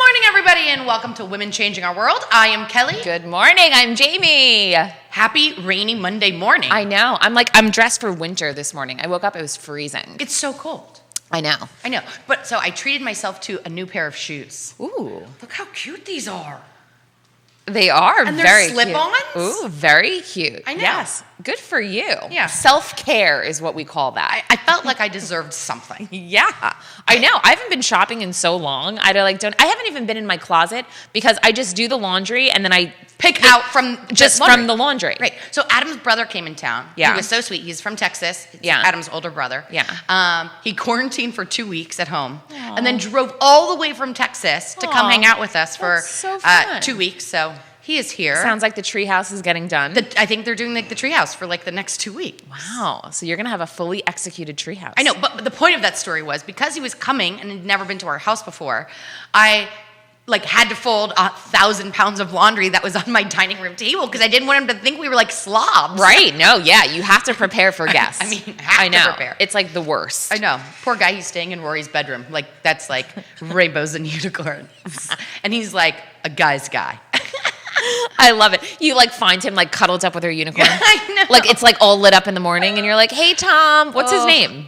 morning, everybody, and welcome to Women Changing Our World. I am Kelly. Good morning. I'm Jamie. Happy rainy Monday morning. I know. I'm dressed for winter this morning. I woke up, it was freezing. It's so cold. I know. But so I treated myself to a new pair of shoes. Ooh. Look how cute these are. They are and very they're slip-ons? Ooh, very cute. I know. Yes. Good for you. Yeah. Self-care is what we call that. I felt like I deserved something. Yeah. I know. I haven't been shopping in so long. I haven't even been in my closet because I just do the laundry and then I pick out from the laundry. Right. So Adam's brother came in town. Yeah. He was so sweet. He's from Texas. It's yeah. Adam's older brother. Yeah. He quarantined for 2 weeks at home. Aww. And then drove all the way from Texas to come hang out with us for so fun. 2 weeks. So he is here. Sounds like the treehouse is getting done. I think they're doing the treehouse for the next 2 weeks. Wow. So you're going to have a fully executed treehouse. I know, but the point of that story was because he was coming and had never been to our house before, I had to fold 1,000 pounds of laundry that was on my dining room table because I didn't want him to think we were slobs. Right. No, yeah. You have to prepare for guests. I know. To prepare. It's the worst. I know. Poor guy, he's staying in Rory's bedroom. That's rainbows and unicorns. And he's a guy's guy. I love it. You find him cuddled up with her unicorn. I know. It's all lit up in the morning and you're like, hey, Tom, what's his name?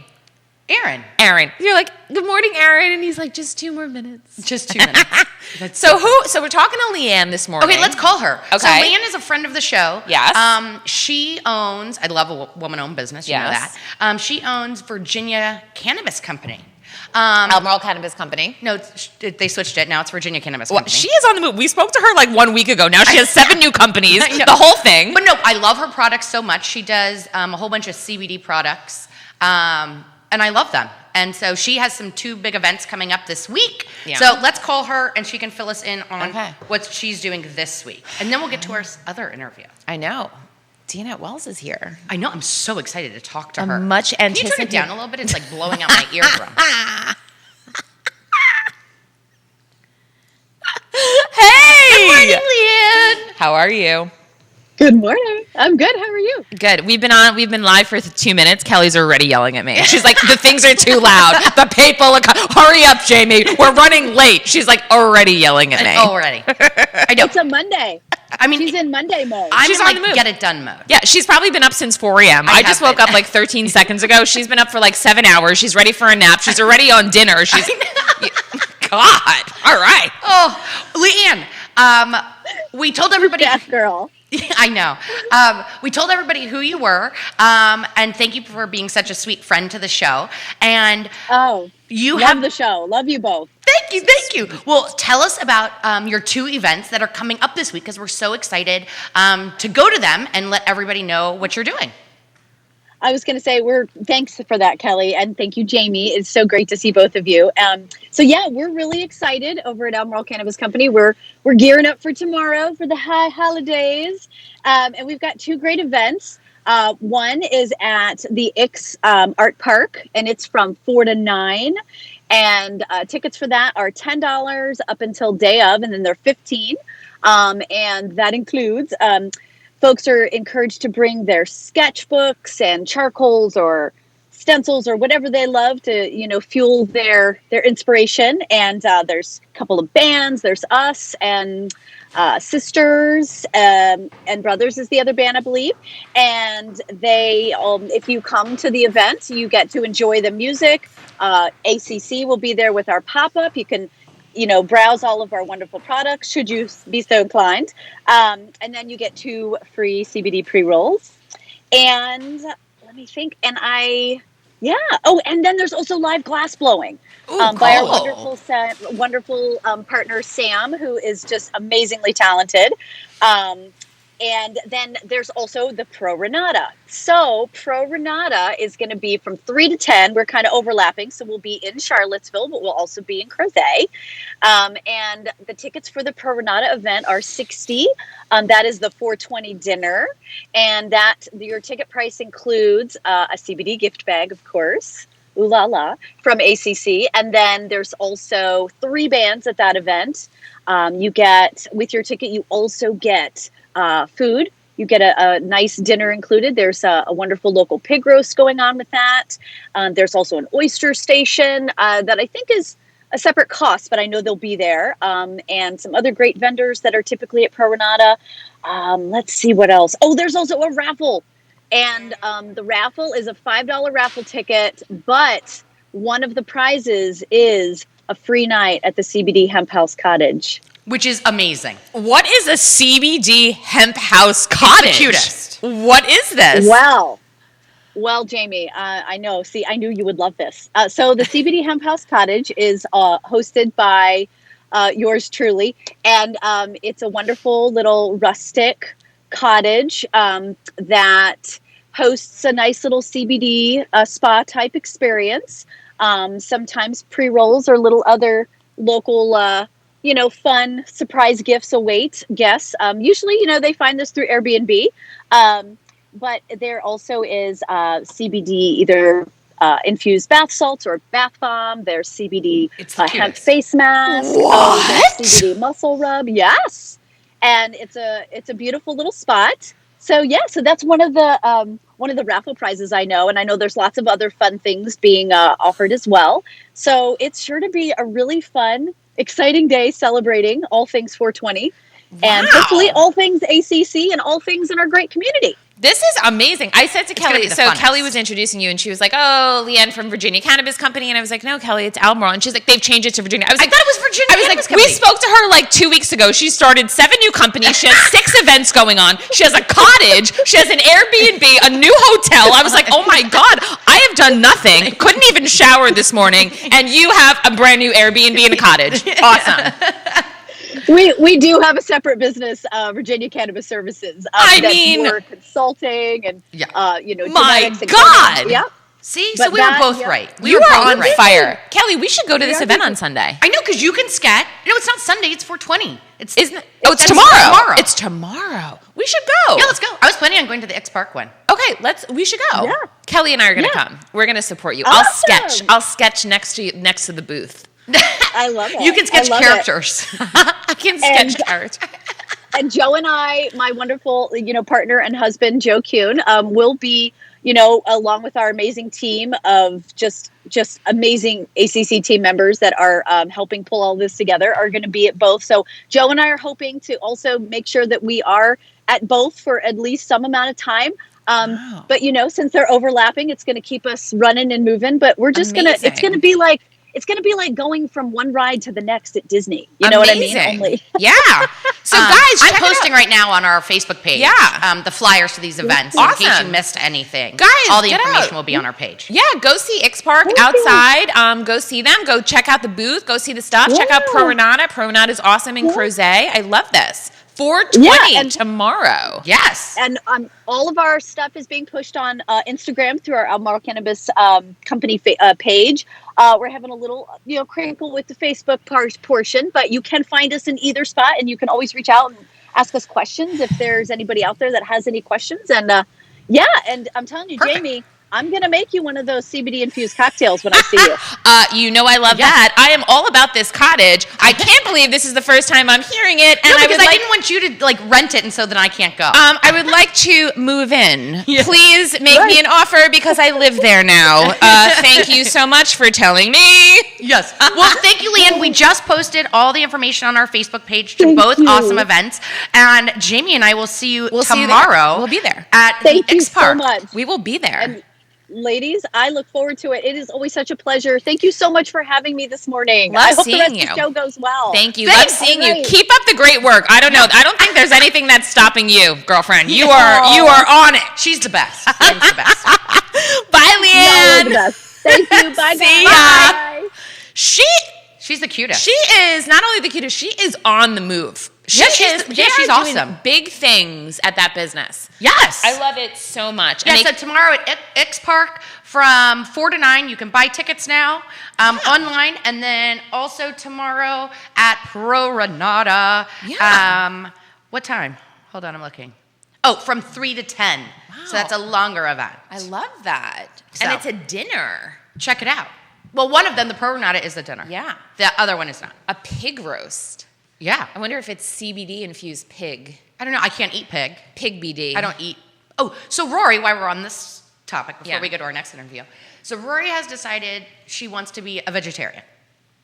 Aaron. You're like, good morning, Aaron. And he's like, just 2 more minutes. Just 2 minutes. So we're talking to Leanne this morning. Okay, let's call her. Okay. So Leanne is a friend of the show. Yes. She owns, I love a woman-owned business, you know that. She owns Virginia Cannabis Company. Albemarle Cannabis Company. No, they switched it. Now it's Virginia Cannabis Company. She is on the move. We spoke to her 1 week ago. Now she has 7 new companies, the whole thing. But no, I love her products so much. She does a whole bunch of CBD products, and I love them. And so she has 2 big events coming up this week. Yeah. So let's call her, and she can fill us in on what she's doing this week. And then we'll get to our other interview. I know. Dianette Wells is here. I know. I'm so excited to talk to her. Much anticipated. Can you turn it down a little bit? It's blowing out my eardrum. Hey! Good morning, Leanne. How are you? Good morning. I'm good. How are you? Good. We've been live for 2 minutes. Kelly's already yelling at me. She's like, the things are too loud. The people are hurry up, Jamie. We're running late. She's already yelling at me. Already. I know. It's a Monday. She's in Monday mode. She's on the move. Get it done mode. Yeah, she's probably been up since 4 a.m. I just woke up 13 seconds ago. She's been up for 7 hours. She's ready for a nap. She's already on dinner. She's God. All right. Oh, Leanne, we told everybody. Yes, girl. I know. We told everybody who you were, and thank you for being such a sweet friend to the show. And you love the show. Love you both. Thank you. Well, tell us about your 2 events that are coming up this week because we're so excited to go to them and let everybody know what you're doing. I was going to say thanks for that, Kelly, and thank you, Jamie. It's so great to see both of you. We're really excited over at Albemarle Cannabis Company. We're gearing up for tomorrow for the high holidays, and we've got 2 great events. One is at the Ix Art Park, and it's from 4 to 9. And tickets for that are $10 up until day of, and then they're $15. And that includes folks are encouraged to bring their sketchbooks and charcoals or stencils or whatever they love to, fuel their inspiration. And there's a couple of bands. There's us and Sisters and Brothers is the other band, I believe. And they, if you come to the event, you get to enjoy the music. ACC will be there with our pop-up. You can browse all of our wonderful products, should you be so inclined. And then you get 2 free CBD pre-rolls. And let me think. And and then there's also live glass blowing by our wonderful partner, Sam, who is just amazingly talented. And then there's also the Pro Renata. So Pro Renata is going to be from 3 to 10. We're kind of overlapping. So we'll be in Charlottesville, but we'll also be in Crozet. And the tickets for the Pro Renata event are $60. That is the 420 dinner. And your ticket price includes a CBD gift bag, of course. Ooh la la, from ACC. And then there's also 3 bands at that event. You get, with your ticket, you also get food. You get a nice dinner included. There's a wonderful local pig roast going on with that. There's also an oyster station that I think is a separate cost, but I know they'll be there. And some other great vendors that are typically at Pro Renata. Let's see what else. Oh, there's also a raffle. And the raffle is a $5 raffle ticket, but one of the prizes is a free night at the CBD Hemp House Cottage. Which is amazing. What is a CBD Hemp House Cottage? It's the cutest. What is this? Well, Jamie, I know. See, I knew you would love this. So the CBD Hemp House Cottage is hosted by yours truly. And it's a wonderful little rustic cottage that hosts a nice little CBD spa type experience. Sometimes pre-rolls or little other local fun surprise gifts await guests. Usually, they find this through Airbnb. But there also is CBD, either infused bath salts or bath bomb. There's CBD hemp face mask. What? There's CBD muscle rub. Yes. And it's a beautiful little spot. So so that's one of the raffle prizes I know, and I know there's lots of other fun things being offered as well. So it's sure to be a really fun, exciting day celebrating all things 420, and hopefully all things ACC and all things in our great community. This is amazing. I said to Kelly, so funnest. Kelly was introducing you, and she was like, "Oh, Leanne from Virginia Cannabis Company," and I was like, "No, Kelly, it's Albemarle." And she's like, "They've changed it to Virginia." I was like, thought it was Virginia I was Cannabis like, we Company. spoke to her like 2 weeks ago. She started 7 new companies. She has 6 events going on. She has a cottage. She has an Airbnb, a new hotel. I was like, "Oh my God, I have done nothing. Couldn't even shower this morning, and you have a brand new Airbnb and a cottage. Awesome." We do have a separate business, Virginia Cannabis Services. That's more consulting and my genetics and God. coding. Yeah. See, But so we were both right. You are on fire. Kelly, we should go to this event on Sunday. I know, because you can scat. No, it's not Sunday. It's 420. It's tomorrow. It's tomorrow. We should go. Yeah, let's go. I was planning on going to the X Park one. Okay, we should go. Yeah. Kelly and I are going to come. We're going to support you. Awesome. I'll sketch next to the booth. I love it. You can sketch I love characters. I can sketch characters. And Joe and I, my wonderful, partner and husband, Joe Kuhn, will be, along with our amazing team of just amazing ACC team members that are helping pull all this together, are going to be at both. So Joe and I are hoping to also make sure that we are at both for at least some amount of time. Wow. But, since they're overlapping, it's going to keep us running and moving. But we're just it's going to be like, going from one ride to the next at Disney. You know what I mean? Only. Yeah. So guys, I'm posting right now on our Facebook page. Yeah. The flyers to these events. Awesome. In case you missed anything. Guys, all the get information out. will be on our page. Yeah, go see X Park outside. Go see them. Go check out the booth. Go see the stuff. Yeah. Check out Pro Renata. Pro Renata is awesome in Crozet. I love this. 420 tomorrow. Yes. And all of our stuff is being pushed on Instagram through our Albemarle Cannabis company page. We're having a little, crinkle with the Facebook portion, but you can find us in either spot, and you can always reach out and ask us questions if there's anybody out there that has any questions. And and I'm telling you, Perfect. Jamie, I'm going to make you one of those CBD infused cocktails when I see you. I love that. I am all about this cottage. I can't believe this is the first time I'm hearing it. And I didn't want you to rent it and so that I can't go. I would like to move in. Please make me an offer because I live there now. Thank you so much for telling me. Yes. Well, thank you, Leanne. We just posted all the information on our Facebook page to both awesome events. And Jamie and I will see you tomorrow. We'll be there. At Thank the you X Park. so much. We will be there. And ladies, I look forward to it. It is always such a pleasure. Thank you so much for having me this morning. Love I hope the rest seeing of the show goes well. Thank you. Thanks. Love seeing All you. right. Keep up the great work. I don't know. I don't think there's anything that's stopping you, girlfriend. You are on it. She's the best. Leanne's the best. Bye, You're Leanne. the best. Thank you. Bye, See guys. ya. Bye. She's the cutest. She is not only the cutest, she is on the move. She's Doing awesome. Big things at that business. Yes. I love it so much. Yeah, And so tomorrow at X Park from 4 to 9, you can buy tickets now online. And then also tomorrow at Pro Renata. Yeah. What time? Hold on, I'm looking. Oh, from 3 to 10. Wow. So that's a longer event. I love that. So. And it's a dinner. Check it out. Well, one of them, the Pro Renata, is the dinner. Yeah. The other one is not. A pig roast. Yeah. I wonder if it's CBD infused pig. I don't know. I can't eat pig. Pig BD. I don't eat. Oh, so Rory, while we're on this topic, before Yeah. we go to our next interview. So Rory has decided she wants to be a vegetarian.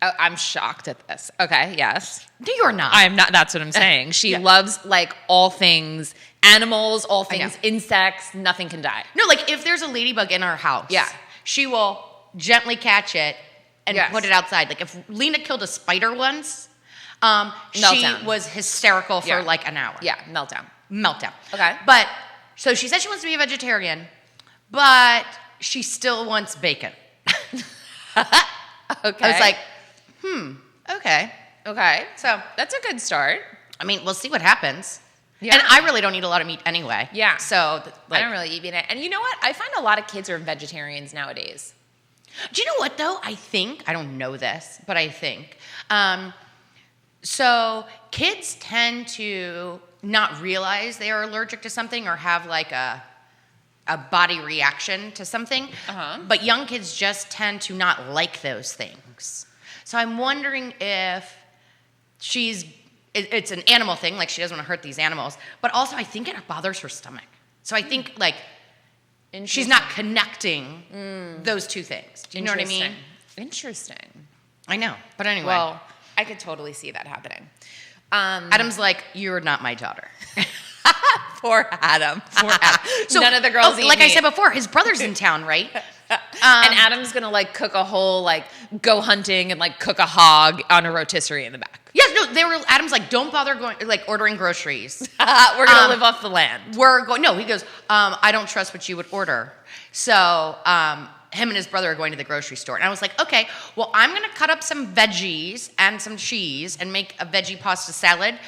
Oh, I'm shocked at this. Okay, yes. No, you're not. I'm not. That's what I'm saying. She loves like all things animals, all things insects. Nothing can die. No, like if there's a ladybug in our house, she will gently catch it and put it outside. Like if Lena killed a spider once, she was hysterical for like an hour. Yeah, meltdown. Okay. But so she said she wants to be a vegetarian, but she still wants bacon. Okay. I was like, okay. Okay. So that's a good start. I mean, we'll see what happens. Yeah. And I really don't eat a lot of meat anyway. Yeah. So I don't really eat meat. And you know what? I find a lot of kids are vegetarians nowadays. Do you know what though? I don't know this, but I think. So kids tend to not realize they are allergic to something or have like a body reaction to something. But young kids just tend to not like those things. So I'm wondering if it's an animal thing, like she doesn't want to hurt these animals, but also I think it bothers her stomach. So I think like she's not connecting those two things. Do you know what I mean? Interesting. I know, but anyway. Well, I could totally see that happening. Adam's like, you're not my daughter. Poor Adam. So, none of the girls eat like meat. I said before, his brother's in town, right? And Adam's gonna like cook a whole like go hunting and like cook a hog on a rotisserie in the back. Yes, no, Adam's like, don't bother ordering groceries. We're gonna live off the land. He goes, I don't trust what you would order. So him and his brother are going to the grocery store. And I was like, okay, well, I'm gonna cut up some veggies and some cheese and make a veggie pasta salad,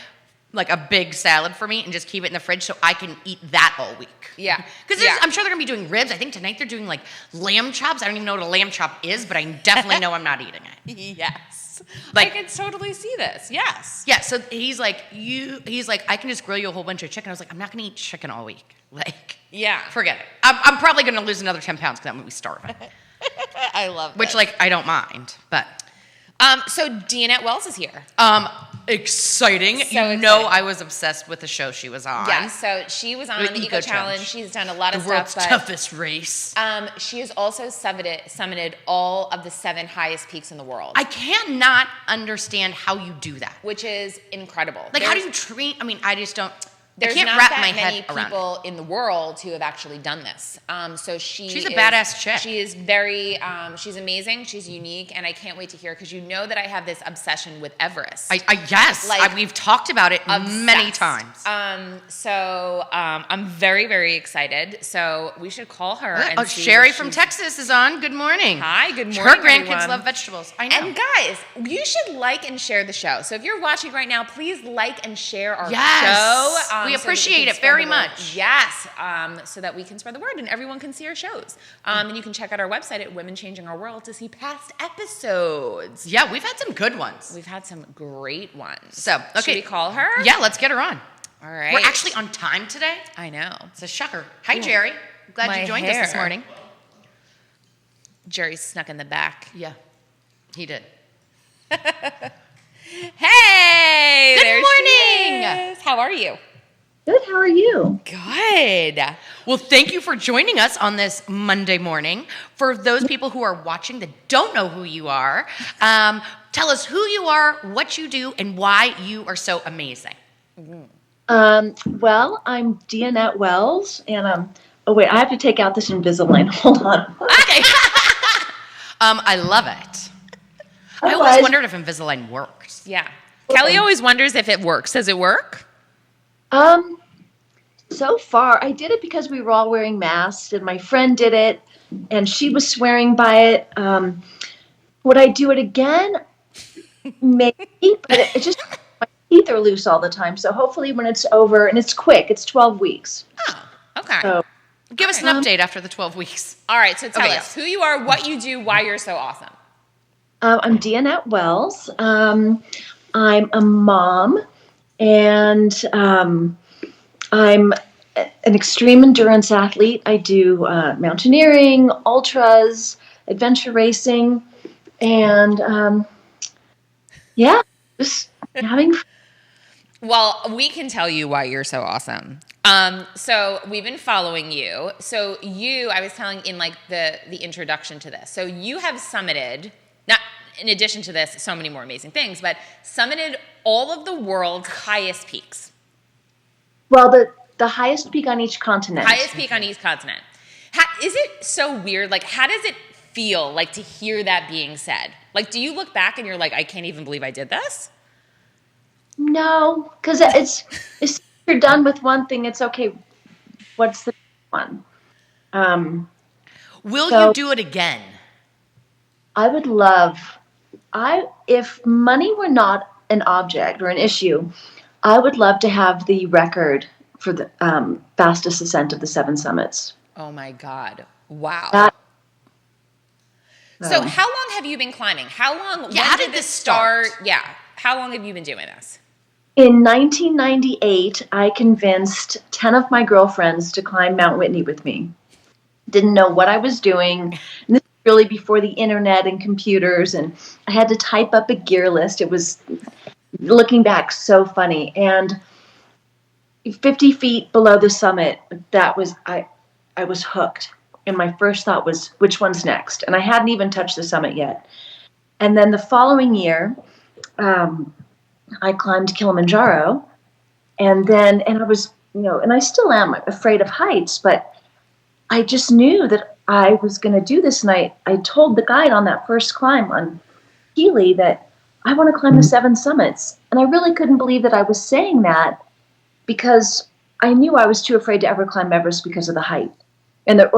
like a big salad for me, and just keep it in the fridge so I can eat that all week. Yeah. Because I'm sure they're going to be doing ribs. I think tonight they're doing like lamb chops. I don't even know what a lamb chop is, but I definitely know I'm not eating it. Yes. Like, I can totally see this. Yes. Yeah, so he's like, I can just grill you a whole bunch of chicken. I was like, I'm not going to eat chicken all week. Like, forget it. I'm probably going to lose another 10 pounds because I'm going to be starving. I love Which, like, I don't mind, but. So Dianette Wells is here. Exciting. Exciting. I was obsessed with the show she was on. Yeah, so she was on the Eco Challenge. She's done a lot of the world's stuff. toughest race. She has also summited all of the 7 highest peaks in the world. I cannot understand how you do that. Which is incredible. Like, how do you train? I mean, I just don't. There's I can't not wrap that my many head around people it. in the world who have actually done this. So she's a badass chick. She is very, she's amazing. She's unique, and I can't wait to hear because you know that I have this obsession with Everest. Yes, we've talked about it many times. I'm very, very excited. So we should call her. And see Sherry from Texas is on. Good morning. Hi, good morning. Her grandkids everyone. love vegetables. I know. And guys, you should like and share the show. So if you're watching right now, please like and share our show. We appreciate it very much. Yes, so that we can spread the word and everyone can see our shows. And you can check out our website at Women Changing Our World to see past episodes. Yeah, we've had some good ones. We've had some great ones. So, okay. Should we call her? Yeah, let's get her on. All right. We're actually on time today. I know. It's a shocker. Hi, Jerry. Glad you joined us this morning. Jerry snuck in the back. Yeah, he did. Hey! Good morning! How are you? Good. How are you? Good. Well, thank you for joining us on this Monday morning. For those people who are watching that don't know who you are, tell us who you are, what you do, and why you are so amazing. Well, I'm Dianette Wells, and oh wait, I have to take out this Invisalign. Hold on. Okay. I love it. I always wondered if Invisalign works. Yeah. Kelly always wonders if it works. Does it work? So far, I did it because we were all wearing masks, and my friend did it, and she was swearing by it. Would I do it again? Maybe, but it just, my teeth are loose all the time. So hopefully when it's over, and it's quick, it's 12 weeks. Oh, okay. So, Give us an update after the 12 weeks. All right, so tell us who you are, what you do, why you're so awesome. I'm Dianette Wells. I'm a mom, and I'm an extreme endurance athlete. I do mountaineering, ultras, adventure racing, and just having fun. Well, we can tell you why you're so awesome. So we've been following you. So I was telling in like the introduction to this. So you have summited, in addition to this, so many more amazing things, but summited all of the world's highest peaks. Well, the highest peak on each continent. Highest peak on each continent. Is it so weird? Like, how does it feel like to hear that being said? Like, do you look back and you're like, I can't even believe I did this? No, because it's you're done with one thing. It's okay. What's the one? Will you do it again? I would love. If money were not an object or an issue, I would love to have the record for the fastest ascent of the 7 summits. Oh my God! Wow. So how long have you been climbing? How long? Yeah. How did this start? Yeah. How long have you been doing this? In 1998, I convinced 10 of my girlfriends to climb Mount Whitney with me. Didn't know what I was doing. And this was really before the internet and computers, and I had to type up a gear list. It was, looking back, so funny. And 50 feet below the summit, that was, I was hooked. And my first thought was, which one's next? And I hadn't even touched the summit yet. And then the following year, I climbed Kilimanjaro, and I was, and I still am afraid of heights, but I just knew that I was going to do this. And I told the guide on that first climb on Healy that I want to climb the 7 summits. And I really couldn't believe that I was saying that, because I knew I was too afraid to ever climb Everest because of the height and the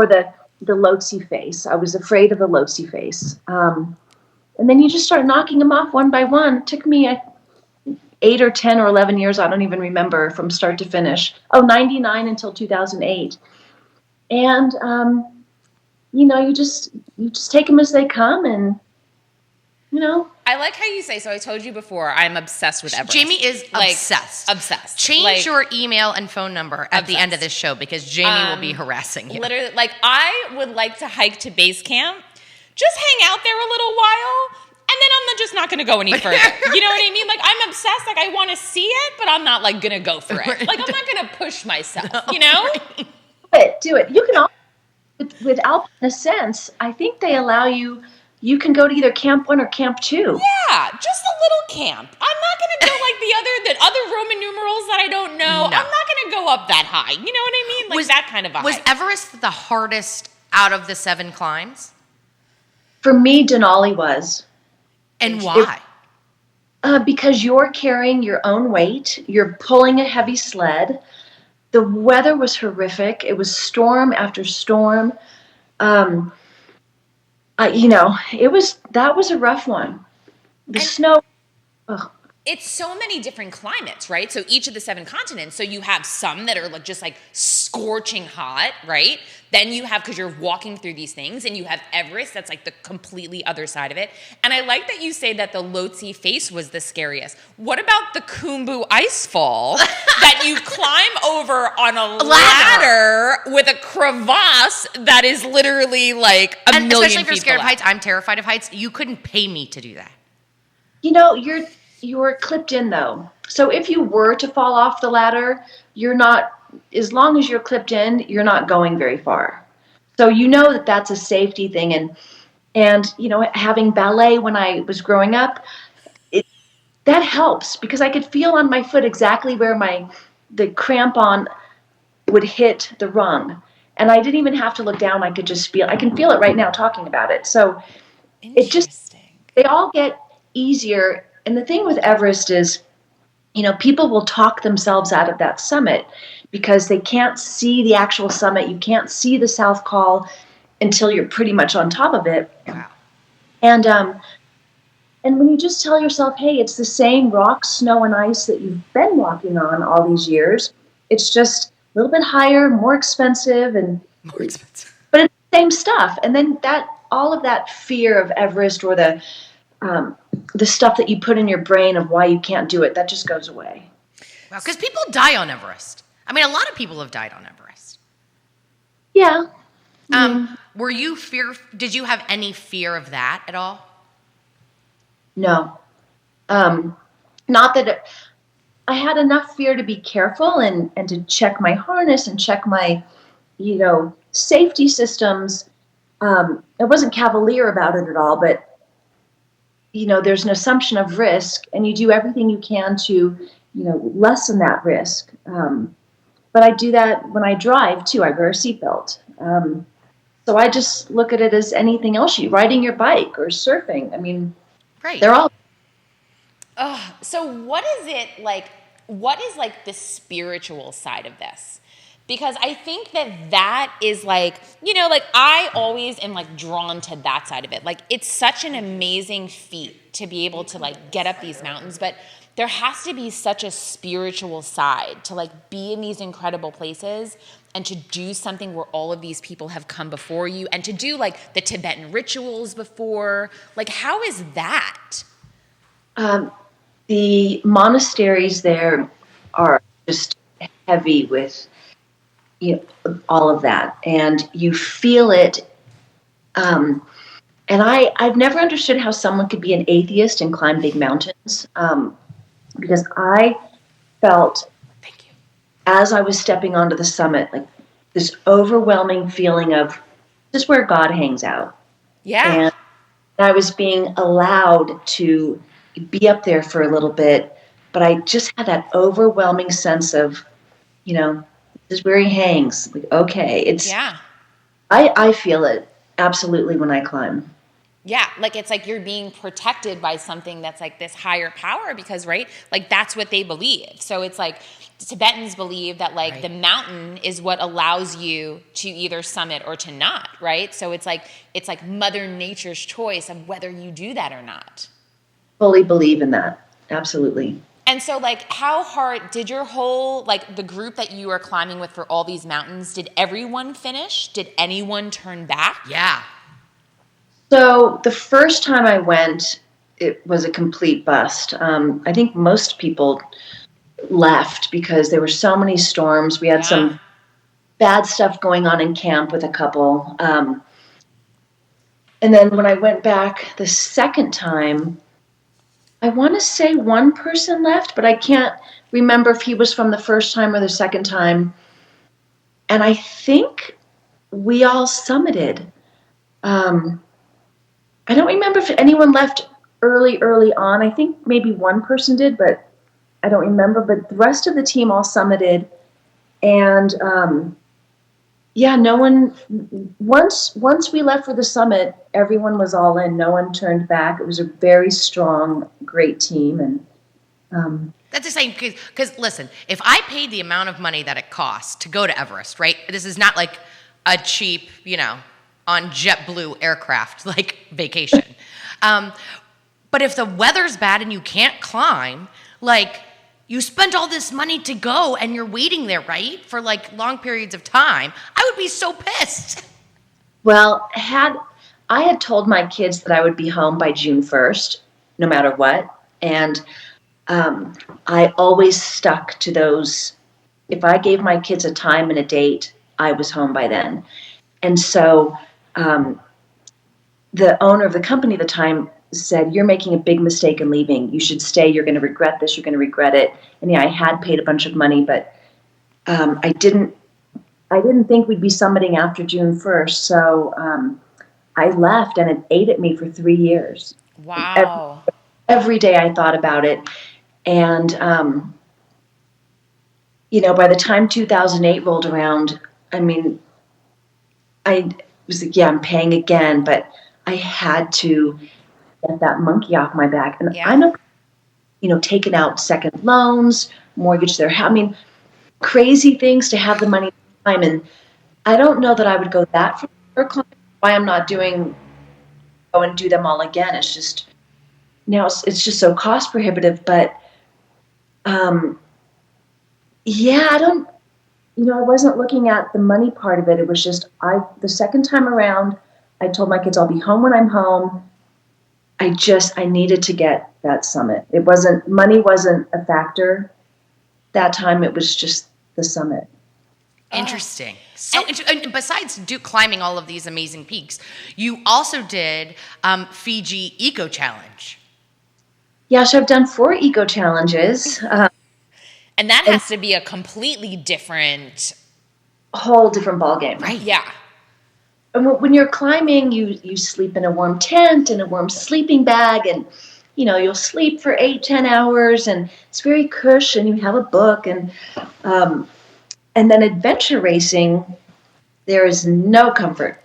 Lhotse face. I was afraid of the Lhotse face. And then you just start knocking them off one by one. It took me 8 or 10 or 11 years, I don't even remember, from start to finish. 99 until 2008. And, you just take them as they come, and, I like how you say, so I told you before, I'm obsessed with Everest. Jamie is obsessed. Obsessed. Change your email and phone number at the end of this show, because Jamie will be harassing you. Literally, I would like to hike to base camp, just hang out there a little while, and then I'm just not going to go any further. You know what I mean? I'm obsessed. I want to see it, but I'm not, going to go for it. I'm not going to push myself, Do it. You can also, with Alpine Ascents, I think they allow you can go to either Camp 1 or Camp 2. Yeah, just a little camp. I'm not going to go the other Roman numerals that I don't know. No. I'm not going to go up that high. You know what I mean? That kind of a Was hike. Everest the hardest out of the 7 climbs? For me, Denali was. And why? Because you're carrying your own weight. You're pulling a heavy sled. The weather was horrific. It was storm after storm. That was a rough one. The snow. Ugh. It's so many different climates, right? So each of the 7 continents. So you have some that are just scorching hot, right? Then you have, because you're walking through these things, and you have Everest, that's the completely other side of it. And I like that you say that the Lhotse face was the scariest. What about the Khumbu icefall that you climb over on a ladder with a crevasse that is literally a million feet especially if you're scared below. of heights. I'm terrified of heights. You couldn't pay me to do that. You're clipped in, though. So if you were to fall off the ladder, you're not, as long as you're clipped in, you're not going very far. So that that's a safety thing. And having ballet when I was growing up, that helps, because I could feel on my foot exactly where the crampon would hit the rung. And I didn't even have to look down. I could just feel, I can feel it right now talking about it. So they all get easier. And the thing with Everest is, people will talk themselves out of that summit because they can't see the actual summit. You can't see the South Col until you're pretty much on top of it. Wow. And when you just tell yourself, hey, it's the same rock, snow, and ice that you've been walking on all these years. It's just a little bit higher, more expensive, but it's the same stuff. And then all of that fear of Everest, or the stuff that you put in your brain of why you can't do it, that just goes away. Wow, because people die on Everest. I mean, a lot of people have died on Everest. Yeah. Were you did you have any fear of that at all? No. Not that I had enough fear to be careful and to check my harness and check my, safety systems. I wasn't cavalier about it at all, but there's an assumption of risk, and you do everything you can to, lessen that risk. But I do that when I drive too. I wear a seatbelt. So I just look at it as anything else, riding your bike or surfing. I mean, right. They're all. So what is it like? What is like the spiritual side of this? Because I think that is like, like I always am like drawn to that side of it. Like it's such an amazing feat to be able to like get up these mountains, but there has to be such a spiritual side to like be in these incredible places and to do something where all of these people have come before you and to do like the Tibetan rituals before. Like how is that? The monasteries there are just heavy with all of that, and you feel it. And I've never understood how someone could be an atheist and climb big mountains, because I felt, as I was stepping onto the summit, like this overwhelming feeling of this is where God hangs out. Yeah. And I was being allowed to be up there for a little bit, but I just had that overwhelming sense of, this is where he hangs. Like, okay, it's, I feel it absolutely when I climb. Yeah, like it's like you're being protected by something that's like this higher power because, right, like that's what they believe. So it's like the Tibetans believe that like the mountain is what allows you to either summit or to not, right? So it's like Mother Nature's choice of whether you do that or not. Fully believe in that, absolutely. And so, like, how hard did your whole, like, the group that you were climbing with for all these mountains, did everyone finish? Did anyone turn back? Yeah. So the first time I went, it was a complete bust. I think most people left because there were so many storms. We had some bad stuff going on in camp with a couple. And then when I went back the second time, I want to say one person left, but I can't remember if he was from the first time or the second time. And I think we all summited. I don't remember if anyone left early on. I think maybe one person did, but I don't remember. But the rest of the team all summited. And no one, once we left for the summit, everyone was all in. No one turned back. It was a very strong, great team. And that's the same, because listen, if I paid the amount of money that it costs to go to Everest, right? This is not like a cheap, on JetBlue aircraft, like vacation. But if the weather's bad and you can't climb, like, you spent all this money to go and you're waiting there, right? For like long periods of time. I would be so pissed. Well, I had told my kids that I would be home by June 1st, no matter what. And I always stuck to those. If I gave my kids a time and a date, I was home by then. And so the owner of the company at the time said, "You're making a big mistake in leaving. You should stay. You're going to regret this. You're going to regret it." And I had paid a bunch of money, but I didn't think we'd be summiting after June 1st. So I left, and it ate at me for 3 years. Wow. Every day I thought about it. And, by the time 2008 rolled around, I mean, I was like, I'm paying again, but I had to get that monkey off my back. And I know, taking out second loans, mortgage their house. I mean, crazy things to have the money time. And I don't know that I would go that far for a client. Why I'm not go and do them all again. It's just, now it's just so cost prohibitive. But, I don't, I wasn't looking at the money part of it. It was just, the second time around, I told my kids I'll be home when I'm home. I needed to get that summit. Money wasn't a factor that time. It was just the summit. Interesting. So, and besides climbing all of these amazing peaks, you also did Fiji Eco Challenge. Yeah, so I've done 4 eco challenges. And that has to be a completely different... whole different ballgame. Right. Yeah. And when you're climbing, you sleep in a warm tent and a warm sleeping bag, and you'll sleep for 8-10 hours, and it's very cush, and you have a book, and then adventure racing, there is no comfort.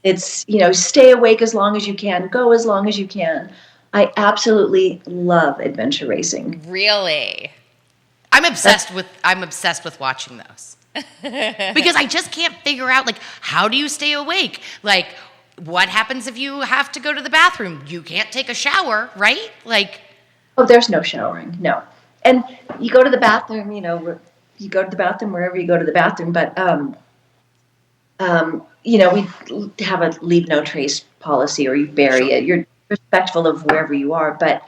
It's stay awake as long as you can, go as long as you can. I absolutely love adventure racing. Really? I'm obsessed with watching those. Because I just can't figure out, like, how do you stay awake? Like, what happens if you have to go to the bathroom? You can't take a shower, right? Like, oh, there's no showering, no. And you go to the bathroom, you go to the bathroom wherever you go to the bathroom, but we have a leave no trace policy, or you bury it. You're respectful of wherever you are, but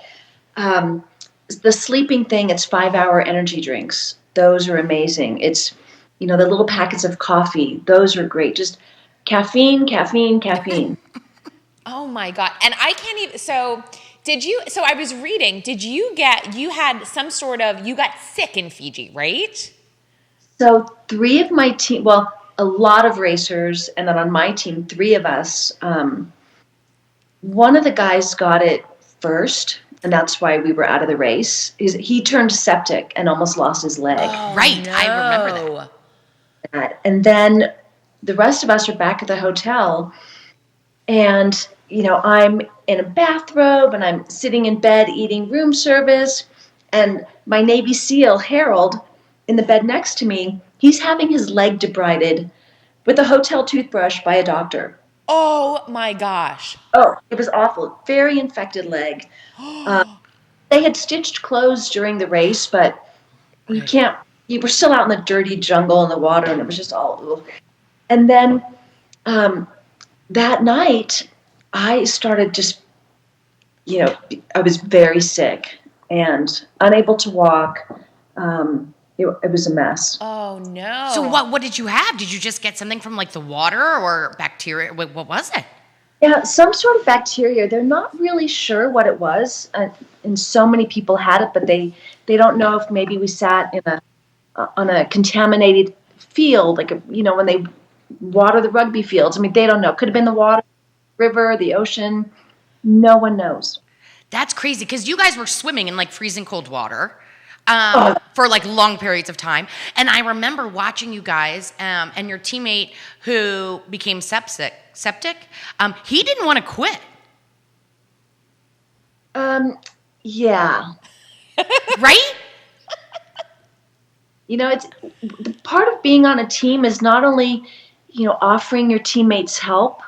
the sleeping thing, it's 5-hour energy drinks. Those are amazing. It's the little packets of coffee. Those are great. Just caffeine. Oh my God. And I can't even, so I was reading, you got sick in Fiji, right? So 3 of my team, well, a lot of racers, and then on my team, 3 of us, one of the guys got it first, and that's why we were out of the race. He turned septic and almost lost his leg. Oh, right. No. I remember that. And then the rest of us are back at the hotel, and I'm in a bathrobe and I'm sitting in bed eating room service, and my Navy SEAL Harold in the bed next to me, he's having his leg debrided with a hotel toothbrush by a doctor. Oh my gosh. Oh, it was awful. Very infected leg. They had stitched closed during the race, but you were still out in the dirty jungle in the water, and it was just all. And then that night, I started just, I was very sick and unable to walk. It was a mess. Oh no! So what did you have? Did you just get something from like the water or bacteria? What was it? Yeah, some sort of bacteria. They're not really sure what it was, and so many people had it, but they don't know if maybe we sat on a contaminated field, like when they water the rugby fields. I mean, they don't know. Could have been the water, river, the ocean. No one knows. That's crazy, because you guys were swimming in like freezing cold water. For like long periods of time. And I remember watching you guys and your teammate who became septic, he didn't want to quit. Yeah. Right? It's the part of being on a team is not only, offering your teammates help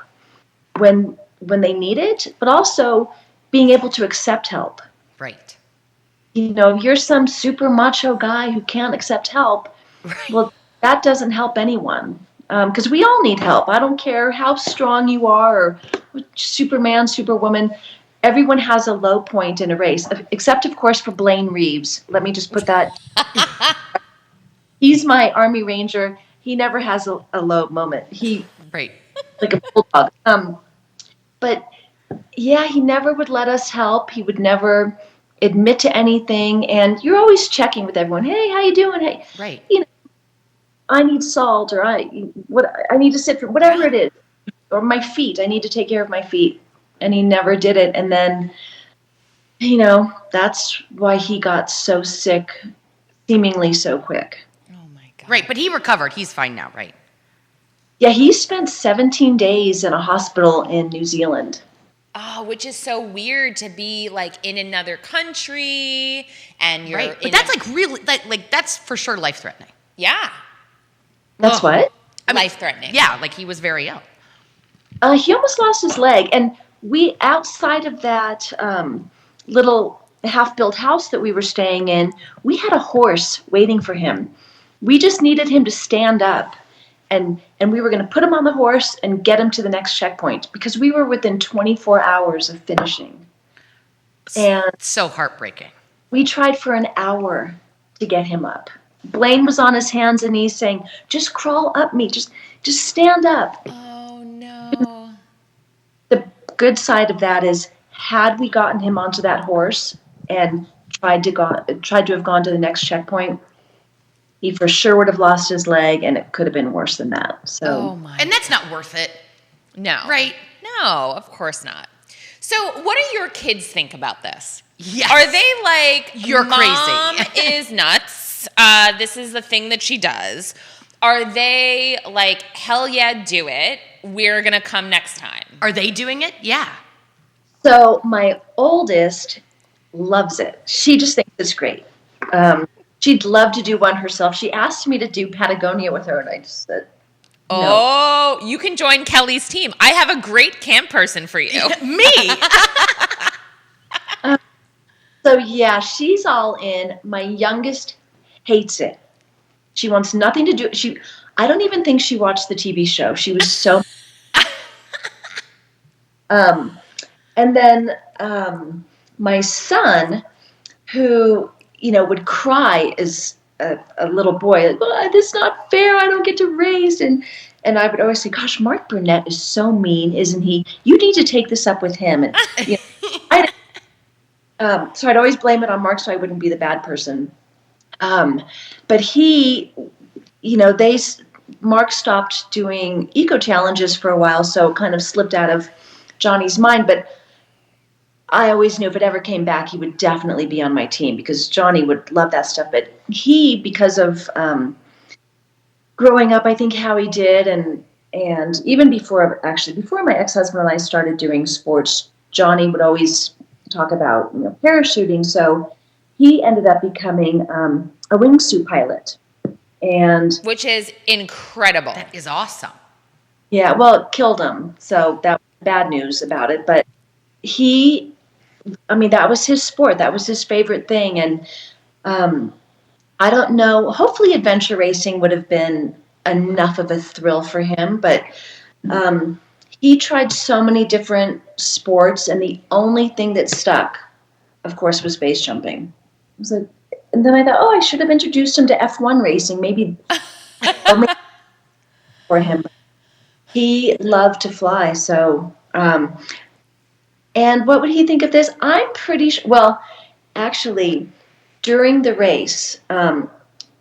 when they need it, but also being able to accept help. Right. If you're some super macho guy who can't accept help, well, that doesn't help anyone. Because we all need help. I don't care how strong you are, or Superman, Superwoman. Everyone has a low point in a race, except, of course, for Blaine Reeves. Let me just put that. He's my Army Ranger. He never has a low moment. Right. Like a bulldog. But, yeah, he never would let us help. He would never admit to anything, and you're always checking with everyone. Hey, how you doing? Hey, right. I need salt, or I need to sit for whatever it is, or my feet. I need to take care of my feet, and he never did it. And then, that's why he got so sick, seemingly so quick. Oh my God. Right, but he recovered. He's fine now, right? Yeah, he spent 17 days in a hospital in New Zealand. Oh, which is so weird to be like in another country, and you're right. But that's like really, that's for sure life-threatening. Yeah. That's what? Life-threatening. Yeah, like he was very ill. He almost lost his leg, and we, outside of that little half-built house that we were staying in, we had a horse waiting for him. We just needed him to stand up. And we were going to put him on the horse and get him to the next checkpoint, because we were within 24 hours of finishing. And so heartbreaking. We tried for an hour to get him up. Blaine was on his hands and knees saying, just crawl up me, just stand up. Oh, no. The good side of that is, had we gotten him onto that horse and tried to have gone to the next checkpoint, he for sure would have lost his leg, and it could have been worse than that. So, Oh my. And that's not worth it. No. Right. No, of course not. So what do your kids think about this? Yes. Are they like, You're Mom crazy. is nuts. This is the thing that she does. Are they like, hell yeah, do it. We're going to come next time. Are they doing it? Yeah. so my oldest loves it. She just thinks it's great. She'd love to do one herself. She asked me to do Patagonia with her, and I just said, no. Oh, you can join Kelly's team. I have a great camp person for you. Me? So yeah, she's all in. My youngest hates it. She wants nothing to do. I don't even think she watched the TV show. She was so. And then my son, who would cry as a little boy, like, oh, this is not fair. I don't get to race. And I would always say, gosh, Mark Burnett is so mean, isn't he? You need to take this up with him. And so I'd always blame it on Mark, so I wouldn't be the bad person. But he, Mark stopped doing eco challenges for a while, so kind of slipped out of Johnny's mind. But I always knew if it ever came back, he would definitely be on my team because Johnny would love that stuff. But he, because of growing up, I think how he did, and even before my ex-husband and I started doing sports, Johnny would always talk about parachuting. So he ended up becoming a wingsuit pilot, and Which is incredible. That is awesome. yeah, well, it killed him. So that was bad news about it. But that was his sport. That was his favorite thing. And I don't know. Hopefully adventure racing would have been enough of a thrill for him. But he tried so many different sports. And the only thing that stuck, of course, was base jumping. I was like, and then I thought, I should have introduced him to F1 racing, maybe for him. He loved to fly, so. And what would he think of this? I'm pretty sure. Well, actually, during the race,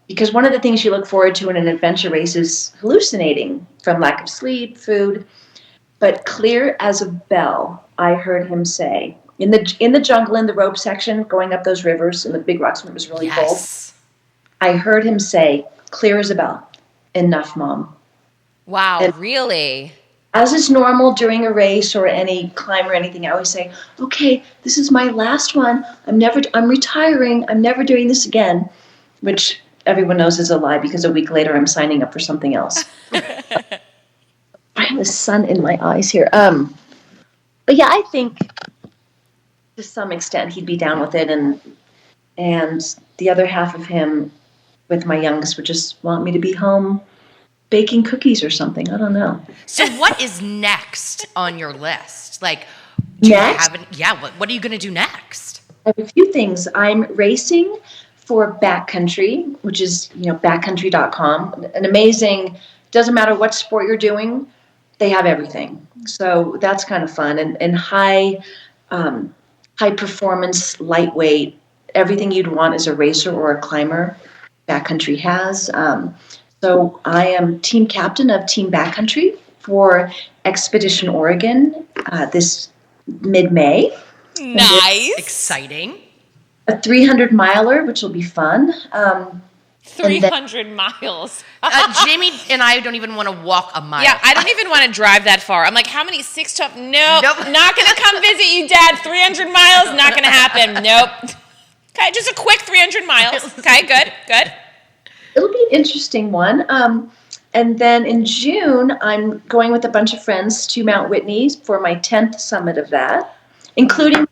because one of the things you look forward to in an adventure race is hallucinating from lack of sleep, food. But clear as a bell, I heard him say, in the jungle, in the rope section, going up those rivers, and the big rocks when it was really cold, I heard him say, clear as a bell, enough, Mom. Wow, And really? as is normal during a race or any climb or anything, I always say, okay, this is my last one. I'm retiring. I'm never doing this again, which everyone knows is a lie because a week later I'm signing up for something else. I have the sun in my eyes here. But yeah, I think to some extent he'd be down with it, and the other half of him with my youngest would just want me to be home baking cookies or something. I don't know. So what is next on your list? Like, Next? What are you going to do next? I have a few things. I'm racing for Backcountry, which is, backcountry.com. An amazing, doesn't matter what sport you're doing, they have everything. So that's kind of fun. And high performance, lightweight, everything you'd want as a racer or a climber, Backcountry has. So I am team captain of Team Backcountry for Expedition Oregon this mid-May. Nice. Exciting. A 300-miler, which will be fun. 300 miles. Jamie and I don't even want to walk a mile. Yeah, I don't even want to drive that far. I'm like, how many? 6 to... Nope. Nope. Not going to come visit you, Dad. 300 miles, not going to happen. Nope. Okay, just a quick 300 miles. Okay, good. It'll be an interesting one. And then in June, I'm going with a bunch of friends to Mount Whitney for my 10th summit of that, including my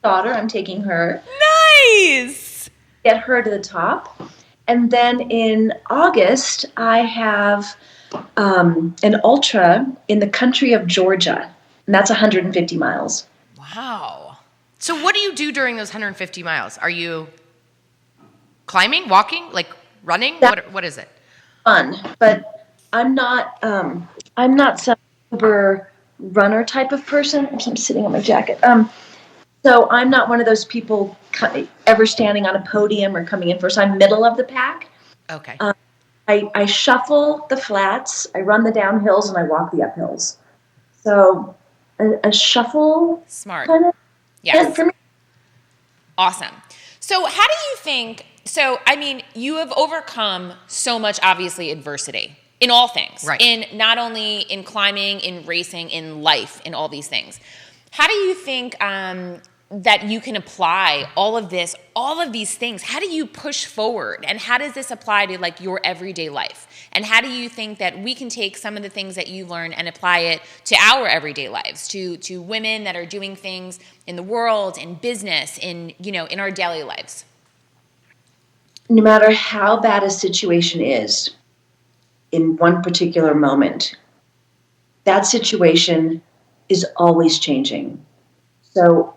daughter. I'm taking her. Nice. Get her to the top. And then in August, I have an ultra in the country of Georgia, and that's 150 miles. Wow. So what do you do during those 150 miles? Are you climbing, walking, like running? What is it? Fun, but I'm not some uber runner type of person. I'm sitting on my jacket. So I'm not one of those people ever standing on a podium or coming in first. I'm middle of the pack. Okay. I shuffle the flats, I run the downhills, and I walk the uphills. So a shuffle Smart. kind of, Yes. for me. Awesome. So how do you think, I mean, you have overcome so much, obviously, adversity in all things. Right. In not only in climbing, in racing, in life, in all these things. How do you think that you can apply all of these things? How do you push forward? And how does this apply to like your everyday life? And how do you think that we can take some of the things that you learn and apply it to our everyday lives, to women that are doing things in the world, in business, in our daily lives? No matter how bad a situation is in one particular moment, that situation is always changing. So